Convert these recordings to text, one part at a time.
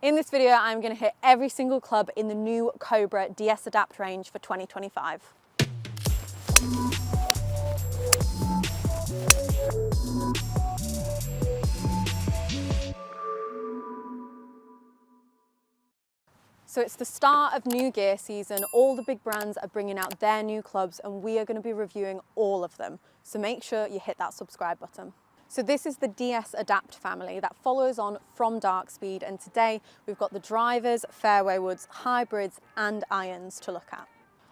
In this video, I'm going to hit every single club in the new Cobra DS Adapt range for 2025. So it's the start of new gear season. All the big brands are bringing out their new clubs and we are going to be reviewing all of them. So make sure you hit that subscribe button. So this is the DS Adapt family that follows on from Darkspeed, and today we've got the drivers, fairway woods, hybrids and irons to look at.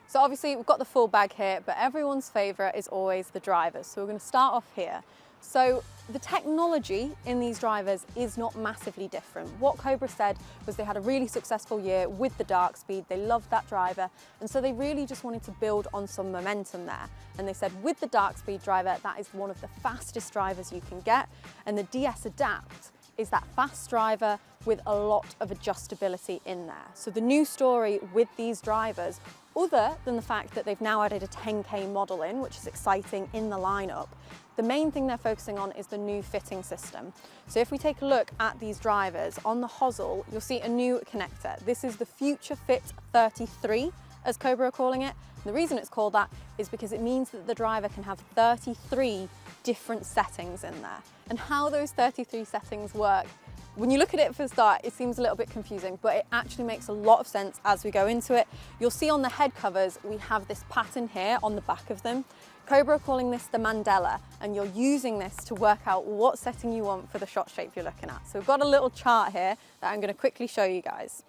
So obviously we've got the full bag here, but everyone's favourite is always the drivers. So we're going to start off here. So the technology in these drivers is not massively different. What Cobra said was they had a really successful year with the Darkspeed, they loved that driver, and so they really just wanted to build on some momentum there. And they said with the Darkspeed driver, that is one of the fastest drivers you can get, and the DS Adapt is that fast driver with a lot of adjustability in there. So the new story with these drivers, other than the fact that they've now added a 10K model in, which is exciting in the lineup, the main thing they're focusing on is the new fitting system. So if we take a look at these drivers, on the hosel, you'll see a new connector. This is the Future Fit 33, as Cobra are calling it. And the reason it's called that is because it means that the driver can have 33 different settings in there. And how those 33 settings work, when you look at it for the start, it seems a little bit confusing, but it actually makes a lot of sense as we go into it. You'll see on the head covers, we have this pattern here on the back of them. Cobra are calling this the Mandela, and you're using this to work out what setting you want for the shot shape you're looking at. So we've got a little chart here that I'm going to quickly show you guys.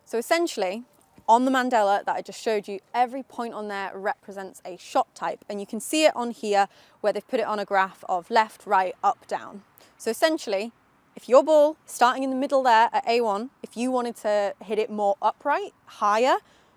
So essentially, on the Mandela that I just showed you, every point on there represents a shot type, and you can see it on here where they've put it on a graph of left, right, up, down. So essentially, if your ball starting in the middle there at A1, if you wanted to hit it more upright, higher,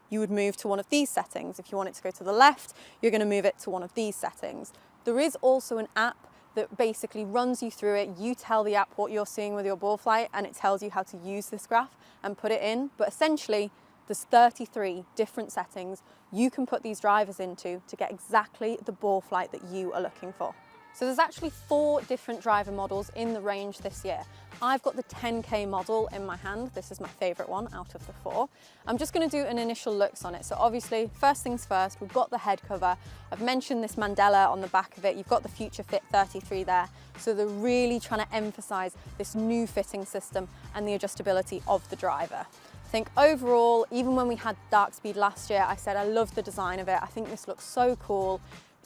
you would move to one of these settings. If you want it to go to the left, you're going to move it to one of these settings. There is also an app that basically runs you through it. You tell the app what you're seeing with your ball flight and it tells you how to use this graph and put it in. But essentially, there's 33 different settings you can put these drivers into to get exactly the ball flight that you are looking for. So there's actually 4 different driver models in the range this year. I've got the 10K model in my hand. This is my favorite one out of the 4. I'm just going to do an initial looks on it. So obviously, first things first, we've got the head cover. I've mentioned this Mandela on the back of it. You've got the Future Fit 33 there. So they're really trying to emphasize this new fitting system and the adjustability of the driver. I think overall, even when we had Darkspeed last year, I said I love the design of it. I think this looks so cool.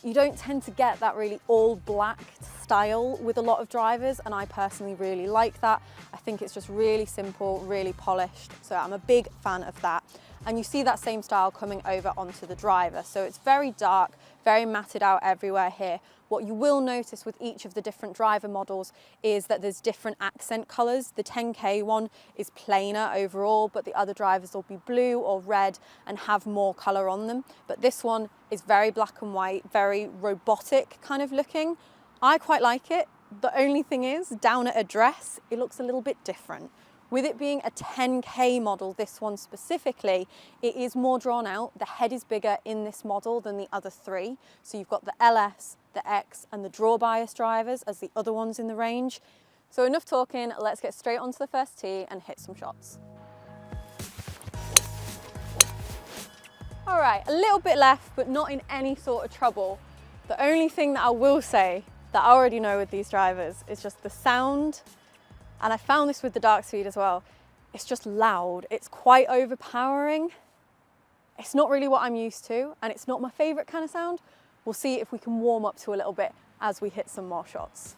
You don't tend to get that really all black style with a lot of drivers, and I personally really like that. I think it's just really simple, really polished, so I'm a big fan of that. And you see that same style coming over onto the driver. So it's very dark, very matted out everywhere here. What you will notice with each of the different driver models is that there's different accent colors. The 10K one is plainer overall, but the other drivers will be blue or red and have more color on them. But this one is very black and white, very robotic kind of looking. I quite like it. The only thing is, down at address, it looks a little bit different. With it being a 10K model, this one specifically, it is more drawn out. The head is bigger in this model than the other 3. So you've got the LS, the X and the draw bias drivers as the other ones in the range. So enough talking, let's get straight onto the first tee and hit some shots. All right, a little bit left, but not in any sort of trouble. The only thing that I will say that I already know with these drivers is just the sound. And I found this with the Darkspeed as well. It's just loud. It's quite overpowering. It's not really what I'm used to, and it's not my favorite kind of sound. We'll see if we can warm up to a little bit as we hit some more shots.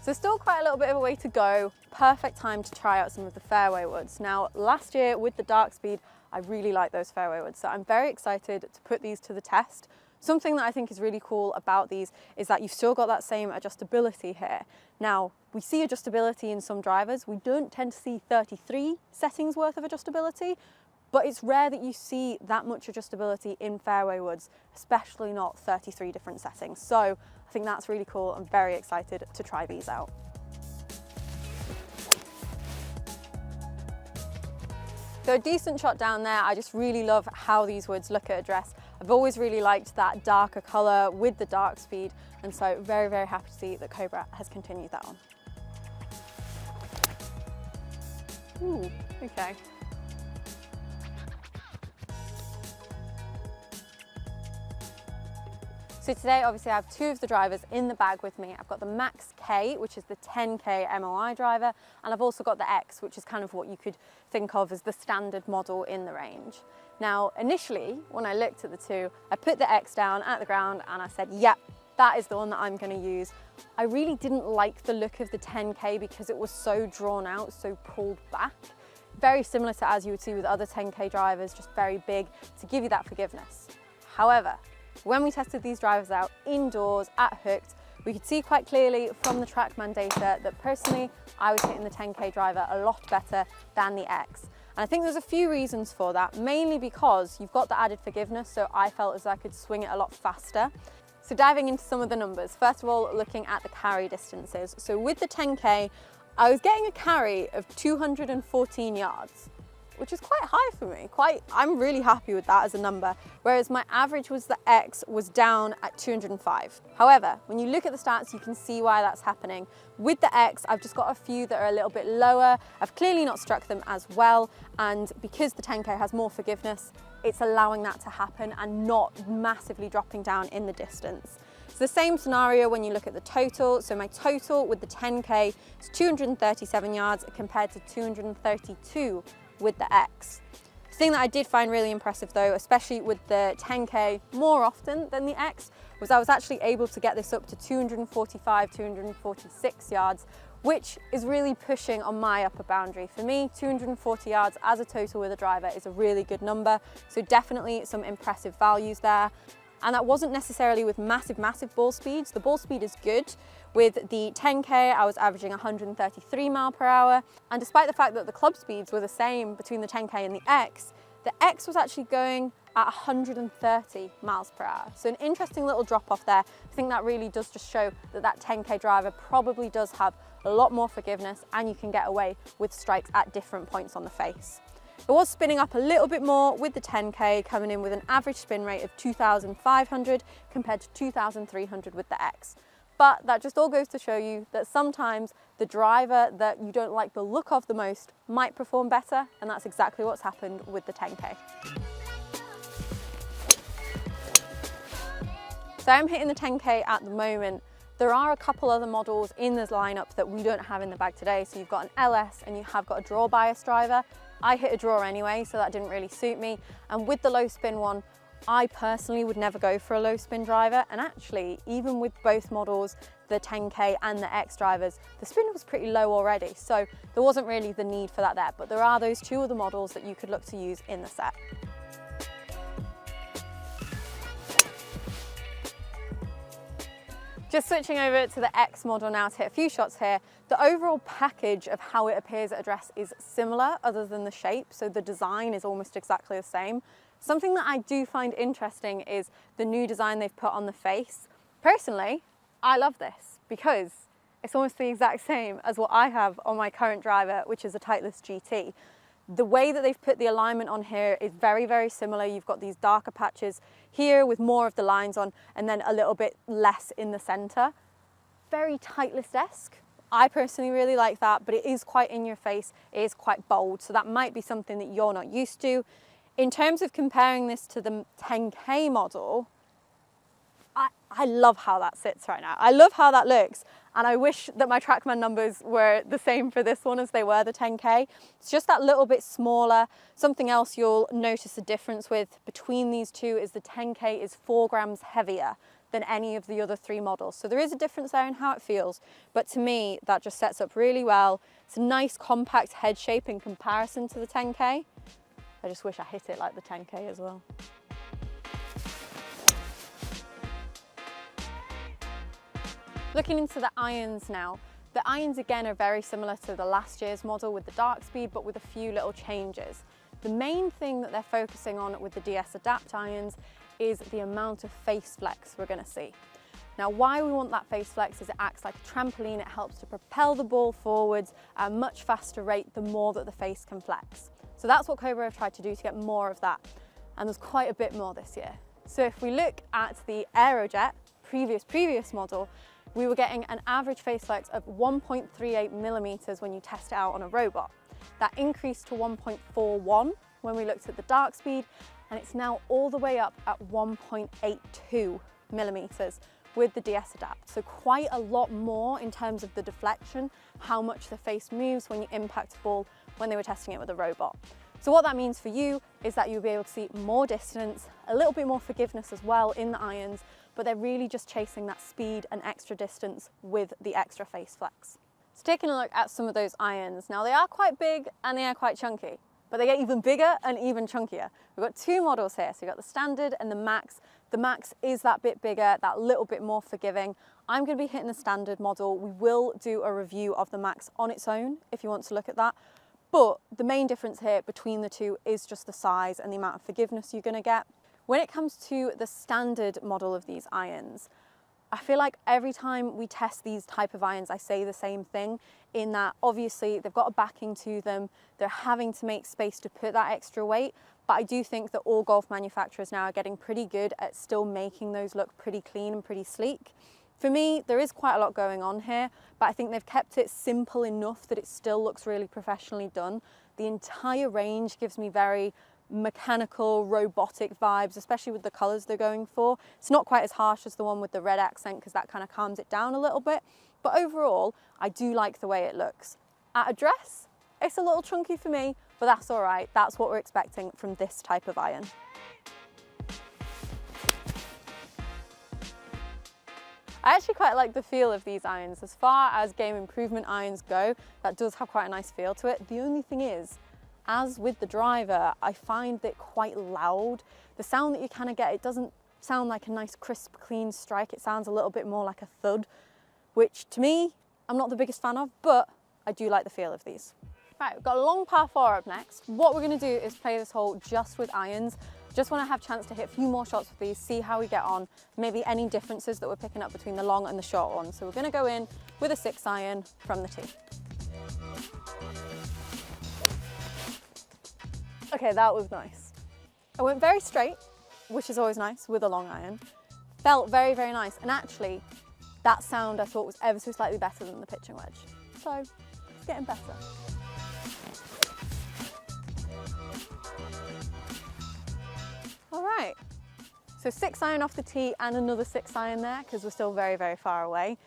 So still quite a little bit of a way to go. Perfect time to try out some of the fairway woods. Now, last year with the Darkspeed, I really liked those fairway woods. So I'm very excited to put these to the test. Something that I think is really cool about these is that you've still got that same adjustability here. Now, we see adjustability in some drivers. We don't tend to see 33 settings worth of adjustability, but it's rare that you see that much adjustability in fairway woods, especially not 33 different settings. So I think that's really cool. I'm very excited to try these out. So a decent shot down there. I just really love how these woods look at address. I've always really liked that darker color with the Darkspeed, and so very, very happy to see that Cobra has continued that on. Ooh, okay. So today, obviously, I have two of the drivers in the bag with me. I've got the Max K, which is the 10K MOI driver, and I've also got the X, which is kind of what you could think of as the standard model in the range. Now, initially, when I looked at the two, I put the X down at the ground and I said, yep, that is the one that I'm going to use. I really didn't like the look of the 10K because it was so drawn out, so pulled back. Very similar to as you would see with other 10K drivers, just very big to give you that forgiveness. However, when we tested these drivers out indoors at Hooked, we could see quite clearly from the TrackMan data that personally, I was hitting the 10K driver a lot better than the X. And I think there's a few reasons for that, mainly because you've got the added forgiveness, so I felt as I could swing it a lot faster. So diving into some of the numbers, first of all, looking at the carry distances. So with the 10K, I was getting a carry of 214 yards, which is quite high for me. I'm really happy with that as a number, whereas my average was the X was down at 205. However, when you look at the stats, you can see why that's happening. With the X, I've just got a few that are a little bit lower. I've clearly not struck them as well, and because the 10K has more forgiveness, it's allowing that to happen and not massively dropping down in the distance. It's the same scenario when you look at the total. So my total with the 10K is 237 yards compared to 232 with the X. The thing that I did find really impressive though, especially with the 10K more often than the X, was I was actually able to get this up to 245, 246 yards, which is really pushing on my upper boundary. For me, 240 yards as a total with a driver is a really good number. So definitely some impressive values there. And that wasn't necessarily with massive ball speeds. The ball speed is good. With the 10K, I was averaging 133 mile per hour. And despite the fact that the club speeds were the same between the 10K and the X was actually going at 130 miles per hour. So an interesting little drop off there. I think that really does just show that that 10K driver probably does have a lot more forgiveness and you can get away with strikes at different points on the face. It was spinning up a little bit more with the 10K, coming in with an average spin rate of 2,500 compared to 2,300 with the X. But that just all goes to show you that sometimes the driver that you don't like the look of the most might perform better, and that's exactly what's happened with the 10K. So I'm hitting the 10K at the moment. There are a couple other models in this lineup that we don't have in the bag today. So you've got an LS and you have got a draw bias driver. I hit a draw anyway, so that didn't really suit me. And with the low spin one, I personally would never go for a low spin driver. And actually, even with both models, the 10K and the X drivers, the spin was pretty low already. So there wasn't really the need for that there. But there are those two other models that you could look to use in the set. Just switching over to the X model now to hit a few shots here. The overall package of how it appears at address is similar other than the shape, so the design is almost exactly the same. Something that I do find interesting is the new design they've put on the face. Personally, I love this because it's almost the exact same as what I have on my current driver, which is a Titleist GT. The way that they've put the alignment on here is very similar. You've got these darker patches here with more of the lines on and then a little bit less in the center. Very Titleist-esque. I personally really like that, but it is quite in your face. It is quite bold, so that might be something that you're not used to. In terms of comparing this to the 10K model, I love how that sits right now. I love how that looks. And I wish that my TrackMan numbers were the same for this one as they were the 10K. It's just that little bit smaller. Something else you'll notice a difference with between these two is the 10K is 4 grams heavier than any of the other three models. So there is a difference there in how it feels, but to me, that just sets up really well. It's a nice compact head shape in comparison to the 10K. I just wish I hit it like the 10K as well. Looking into the irons now, the irons again are very similar to the last year's model with the dark speed, but with a few little changes. The main thing that they're focusing on with the DS Adapt irons is the amount of face flex we're going to see. Now, why we want that face flex is it acts like a trampoline. It helps to propel the ball forwards at a much faster rate the more that the face can flex. So that's what Cobra have tried to do to get more of that. And there's quite a bit more this year. So if we look at the Aerojet, previous model, we were getting an average face flex of 1.38 millimeters when you test it out on a robot. That increased to 1.41 when we looked at the dark speed, and it's now all the way up at 1.82 millimeters with the DS Adapt. So quite a lot more in terms of the deflection, how much the face moves when you impact a ball when they were testing it with a robot. So what that means for you is that you'll be able to see more distance, a little bit more forgiveness as well in the irons, but they're really just chasing that speed and extra distance with the extra face flex. So taking a look at some of those irons, now they are quite big and they are quite chunky, but they get even bigger and even chunkier. We've got two models here, so you've got the Standard and the Max. The Max is that bit bigger, that little bit more forgiving. I'm going to be hitting the Standard model. We will do a review of the Max on its own if you want to look at that. But the main difference here between the two is just the size and the amount of forgiveness you're going to get. When it comes to the Standard model of these irons, I feel like every time we test these type of irons, I say the same thing, in that obviously they've got a backing to them, they're having to make space to put that extra weight, but I do think that all golf manufacturers now are getting pretty good at still making those look pretty clean and pretty sleek. For me, there is quite a lot going on here, but I think they've kept it simple enough that it still looks really professionally done. The entire range gives me very mechanical, robotic vibes, especially with the colours they're going for. It's not quite as harsh as the one with the red accent because that kind of calms it down a little bit. But overall, I do like the way it looks. At address, it's a little chunky for me, but that's all right. That's what we're expecting from this type of iron. I actually quite like the feel of these irons. As far as game improvement irons go, that does have quite a nice feel to it. The only thing is, as with the driver, I find it quite loud. The sound that you kind of get, it doesn't sound like a nice crisp, clean strike. It sounds a little bit more like a thud, which to me, I'm not the biggest fan of, but I do like the feel of these. Right, we've got a long par 4 up next. What we're going to do is play this hole just with irons. Just want to have a chance to hit a few more shots with these, see how we get on, maybe any differences that we're picking up between the long and the short one. So we're going to go in with a 6 iron from the tee. Okay, that was nice. I went very straight, which is always nice with a long iron. Felt very, very nice. And actually, that sound I thought was ever so slightly better than the pitching wedge. So it's getting better. All right, so 6 iron off the tee and another 6 iron there because we're still very, very far away.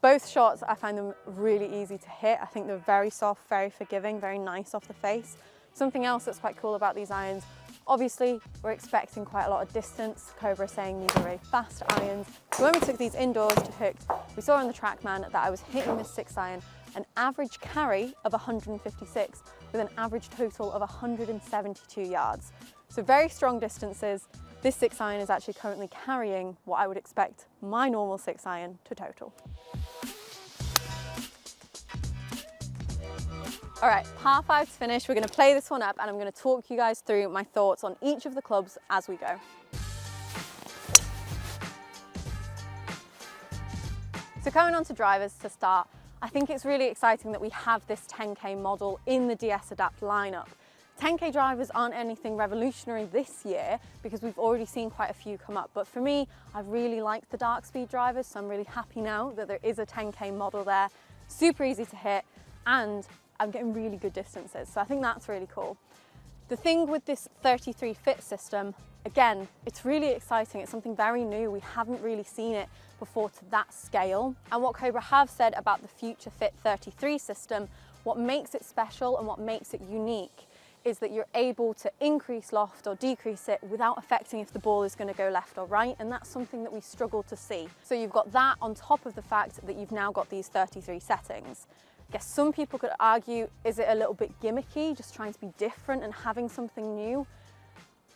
Both shots, I find them really easy to hit. I think they're very soft, very forgiving, very nice off the face. Something else that's quite cool about these irons, obviously we're expecting quite a lot of distance. Cobra saying these are very fast irons. So when we took these indoors to Hooked, we saw on the TrackMan that I was hitting this 6 iron an average carry of 156 with an average total of 172 yards. So very strong distances. This 6 iron is actually currently carrying what I would expect my normal 6 iron to total. All right, par 5's finished. We're going to play this one up and I'm going to talk you guys through my thoughts on each of the clubs as we go. So coming on to drivers to start, I think it's really exciting that we have this 10K model in the DS Adapt lineup. 10K drivers aren't anything revolutionary this year because we've already seen quite a few come up. But for me, I really like the dark speed drivers, so I'm really happy now that there is a 10K model there. Super easy to hit and I'm getting really good distances. So I think that's really cool. The thing with this 33 fit system, again, it's really exciting. It's something very new. We haven't really seen it before to that scale. And what Cobra have said about the Future Fit 33 system, what makes it special and what makes it unique is that you're able to increase loft or decrease it without affecting if the ball is going to go left or right, and that's something that we struggle to see. So you've got that on top of the fact that you've now got these 33 settings. I guess some people could argue, is it a little bit gimmicky, just trying to be different and having something new?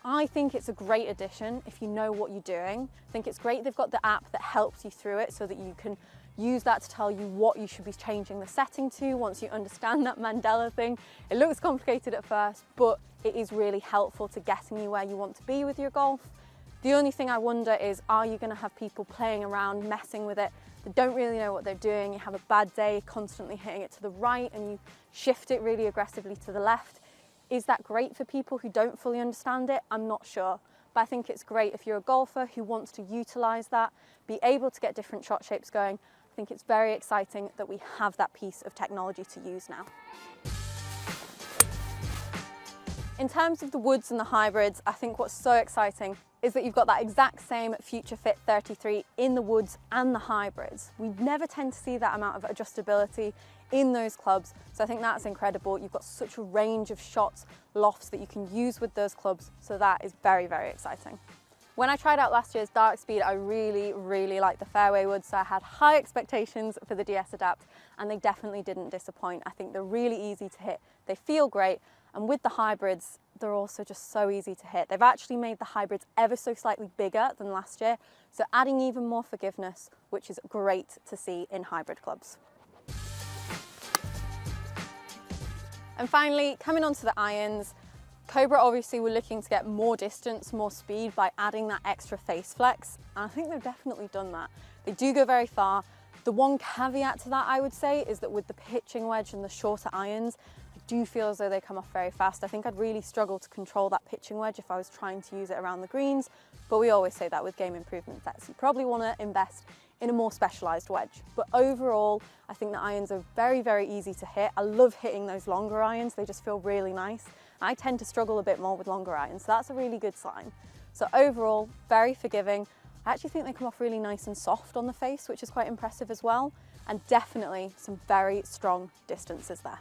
I think it's a great addition if you know what you're doing. I think it's great they've got the app that helps you through it so that you can use that to tell you what you should be changing the setting to once you understand that Mandela thing. It looks complicated at first, but it is really helpful to getting you where you want to be with your golf. The only thing I wonder is, are you going to have people playing around, messing with it, that don't really know what they're doing? You have a bad day, constantly hitting it to the right, and you shift it really aggressively to the left. Is that great for people who don't fully understand it? I'm not sure. But I think it's great if you're a golfer who wants to utilize that, be able to get different shot shapes going. I think it's very exciting that we have that piece of technology to use now. In terms of the woods and the hybrids, I think what's so exciting is that you've got that exact same Future Fit 33 in the woods and the hybrids. We never tend to see that amount of adjustability in those clubs, so I think that's incredible. You've got such a range of shots, lofts that you can use with those clubs, so that is very, very exciting. When I tried out last year's Dark Speed, I really liked the fairway woods, so I had high expectations for the DS Adapt, and they definitely didn't disappoint. I think they're really easy to hit, they feel great, and with the hybrids, they're also just so easy to hit. They've actually made the hybrids ever so slightly bigger than last year, so adding even more forgiveness, which is great to see in hybrid clubs. And finally, coming on to the irons, Cobra obviously were looking to get more distance, more speed by adding that extra face flex, and I think they've definitely done that. They do go very far. The one caveat to that, I would say, is that with the pitching wedge and the shorter irons, I do feel as though they come off very fast. I think I'd really struggle to control that pitching wedge if I was trying to use it around the greens, but we always say that with game improvement sets. You probably want to invest in a more specialised wedge. But overall, I think the irons are very, very easy to hit. I love hitting those longer irons. They just feel really nice. I tend to struggle a bit more with longer irons, so that's a really good sign. So overall, very forgiving. I actually think they come off really nice and soft on the face, which is quite impressive as well, and definitely some very strong distances there.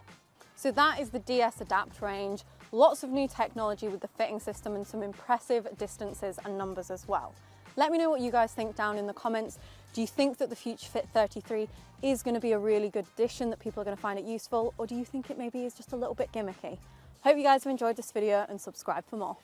So that is the DS Adapt range. Lots of new technology with the fitting system and some impressive distances and numbers as well. Let me know what you guys think down in the comments. Do you think that the Future Fit 33 is going to be a really good addition, that people are going to find it useful, or do you think it maybe is just a little bit gimmicky? Hope you guys have enjoyed this video and subscribe for more.